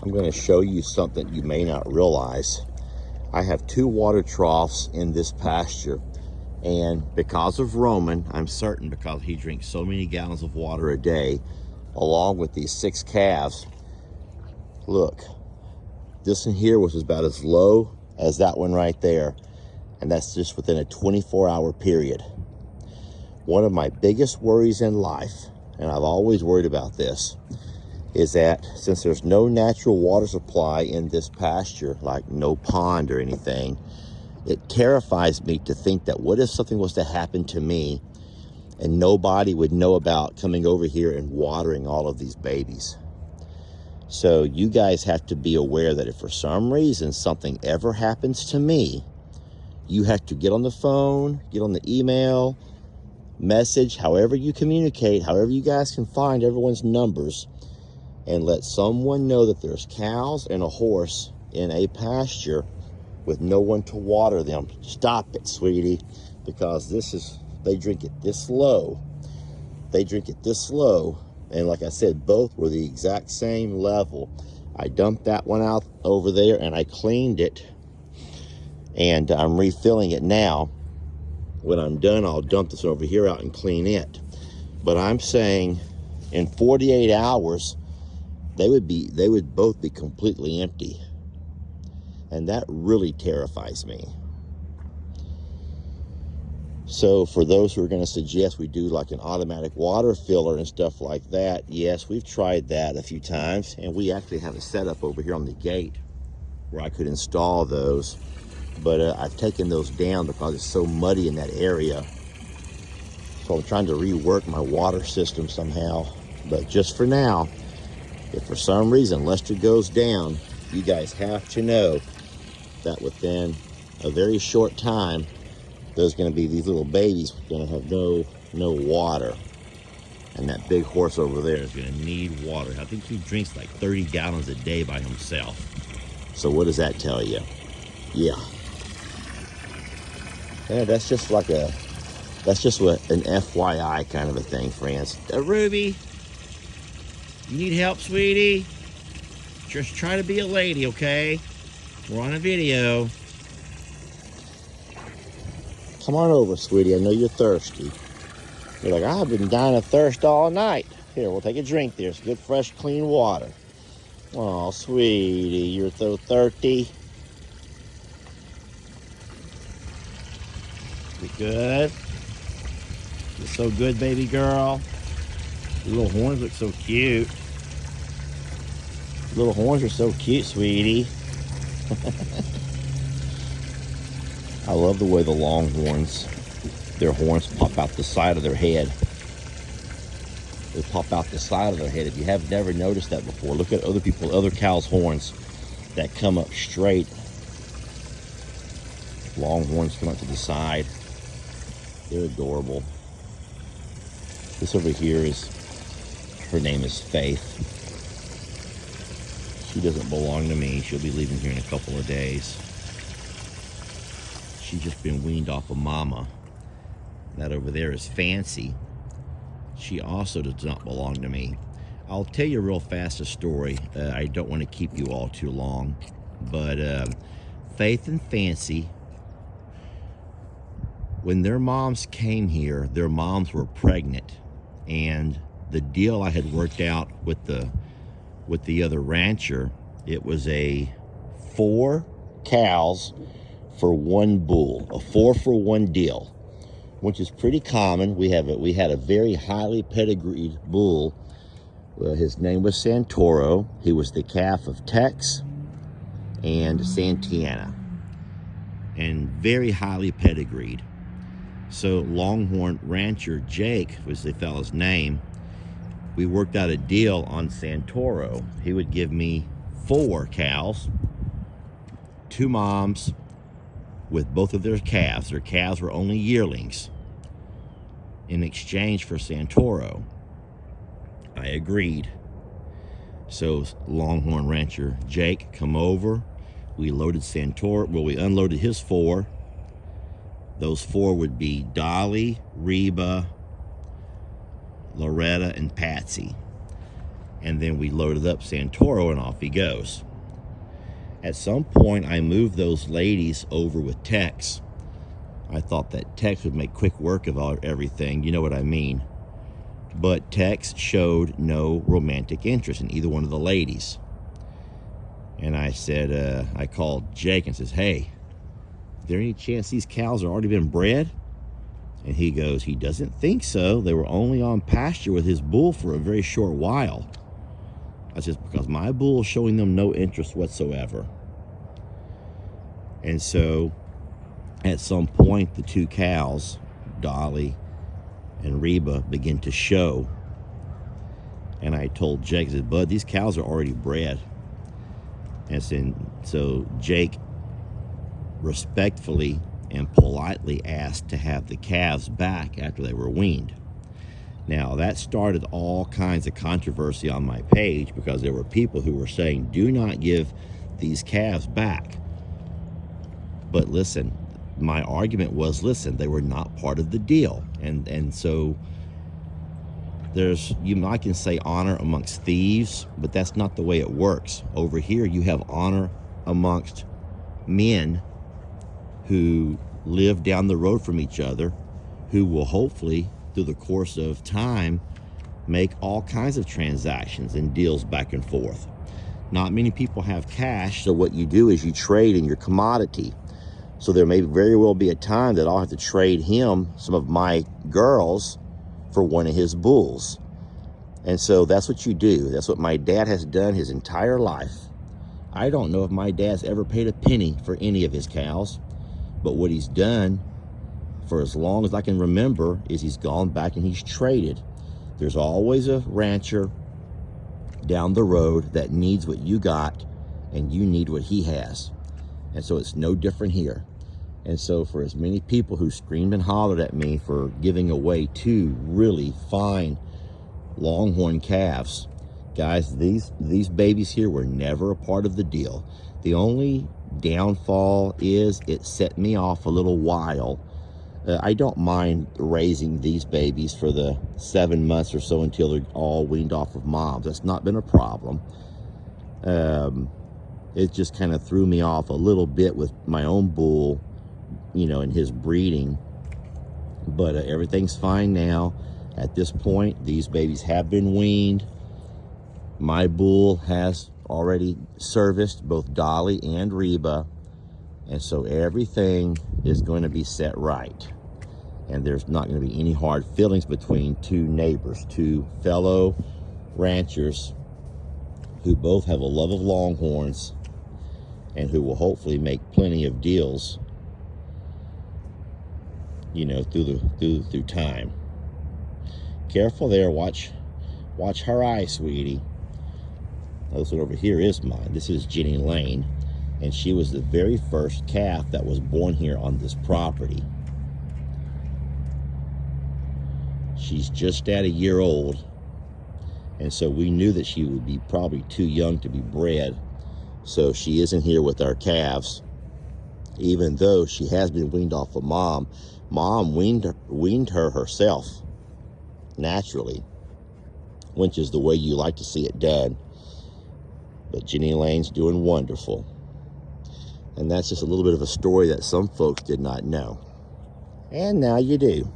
I'm going to show you something you may not realize. I have 2 water troughs in this pasture, and because of Roman, I'm certain, because he drinks so many gallons of water a day, along with these 6 calves. Look, this one here was about as low as that one right there, and that's just within a 24-hour period. One of my biggest worries in life, and I've always worried about this, is that since there's no natural water supply in this pasture, like no pond or anything, it terrifies me to think that what if something was to happen to me and nobody would know about coming over here and watering all of these babies. So you guys have to be aware that if for some reason something ever happens to me, you have to get on the phone, get on the email, message, however you communicate, however you guys can find everyone's numbers, and let someone know that there's cows and a horse in a pasture with no one to water them. Stop it, sweetie, because they drink it this low. They drink it this low. And like I said, both were the exact same level. I dumped that one out over there and I cleaned it, and I'm refilling it now. When I'm done, I'll dump this over here out and clean it. But I'm saying in 48 hours, they would both be completely empty. And that really terrifies me. So for those who are going to suggest we do like an automatic water filler and stuff like that, yes, we've tried that a few times, and we actually have a setup over here on the gate where I could install those. But I've taken those down because it's so muddy in that area. So I'm trying to rework my water system somehow. But just for now, if for some reason Lester goes down, you guys have to know that within a very short time, there's going to be these little babies going to have no water. And that big horse over there is going to need water. I think he drinks like 30 gallons a day by himself. So what does that tell you? Yeah, that's just what an FYI kind of a thing, friends. Ruby, you need help, sweetie? Just try to be a lady, okay? We're on a video. Come on over, sweetie. I know you're thirsty. You're like, I've been dying of thirst all night. Here, we'll take a drink there. It's good, fresh, clean water. Oh, sweetie, you're so thirsty. You good? You're so good, baby girl. Your little horns look so cute. Your little horns are so cute, sweetie. I love the way the longhorns, their horns pop out the side of their head. They pop out the side of their head. If you have never noticed that before, look at other cows' horns that come up straight. Longhorns come up to the side. They're adorable. This over here her name is Faith. She doesn't belong to me. She'll be leaving here in a couple of days. She's just been weaned off of Mama. That over there is Fancy. She also does not belong to me. I'll tell you real fast a story. I don't want to keep you all too long. But Faith and Fancy, when their moms came here, their moms were pregnant. And the deal I had worked out with the other rancher, it was a 4 cows for 1 bull, a 4-for-1 deal, which is pretty common. We had a very highly pedigreed bull. His name was Santoro. He was the calf of Tex and Santana, and very highly pedigreed. So Longhorn Rancher Jake was the fellow's name. We worked out a deal on Santoro. He would give me 4 cows, 2 moms, with both of their calves. Their calves were only yearlings. In exchange for Santoro, I agreed. So Longhorn Rancher Jake come over. We loaded Santoro. Well, we unloaded his 4. Those 4 would be Dolly, Reba, Loretta, and Patsy. And then we loaded up Santoro and off he goes. At some point, I moved those ladies over with Tex. I thought that Tex would make quick work of everything, you know what I mean. But Tex showed no romantic interest in either one of the ladies. And I said, I called Jake and says, hey, is there any chance these cows have already been bred? And he goes, he doesn't think so. They were only on pasture with his bull for a very short while. I said, because my bull is showing them no interest whatsoever. And so at some point, the two cows, Dolly and Reba, begin to show. And I told Jake, I said, Bud, these cows are already bred. And so Jake respectfully and politely asked to have the calves back after they were weaned. Now, that started all kinds of controversy on my page because there were people who were saying, do not give these calves back. But listen, my argument was, listen, they were not part of the deal. And so I can say honor amongst thieves, but that's not the way it works. Over here, you have honor amongst men who live down the road from each other, who will hopefully, through the course of time, make all kinds of transactions and deals back and forth. Not many people have cash, so what you do is you trade in your commodity. So there may very well be a time that I'll have to trade him some of my girls for one of his bulls. And so that's what you do. That's what my dad has done his entire life. I don't know if my dad's ever paid a penny for any of his cows, but what he's done for as long as I can remember is he's gone back and he's traded. There's always a rancher down the road that needs what you got and you need what he has. And so it's no different here. And so for as many people who screamed and hollered at me for giving away two really fine longhorn calves, guys, these babies here were never a part of the deal. The only downfall is it set me off a little while. I don't mind raising these babies for the 7 months or so until they're all weaned off of moms. That's not been a problem. It just kind of threw me off a little bit with my own bull, you know, and his breeding. But everything's fine now. At this point, these babies have been weaned. My bull has already serviced both Dolly and Reba. And so everything is going to be set right. And there's not going to be any hard feelings between two neighbors, two fellow ranchers who both have a love of longhorns and who will hopefully make plenty of deals, you know, through time. Careful there, watch her eye, sweetie. This one over here is mine. This is Jenny Lane, and she was the very first calf that was born here on this property. She's just at a year old, and so we knew that she would be probably too young to be bred. So she isn't here with our calves, even though she has been weaned off of mom. Mom weaned her herself, naturally, which is the way you like to see it done. But Jenny Lane's doing wonderful. And that's just a little bit of a story that some folks did not know. And now you do.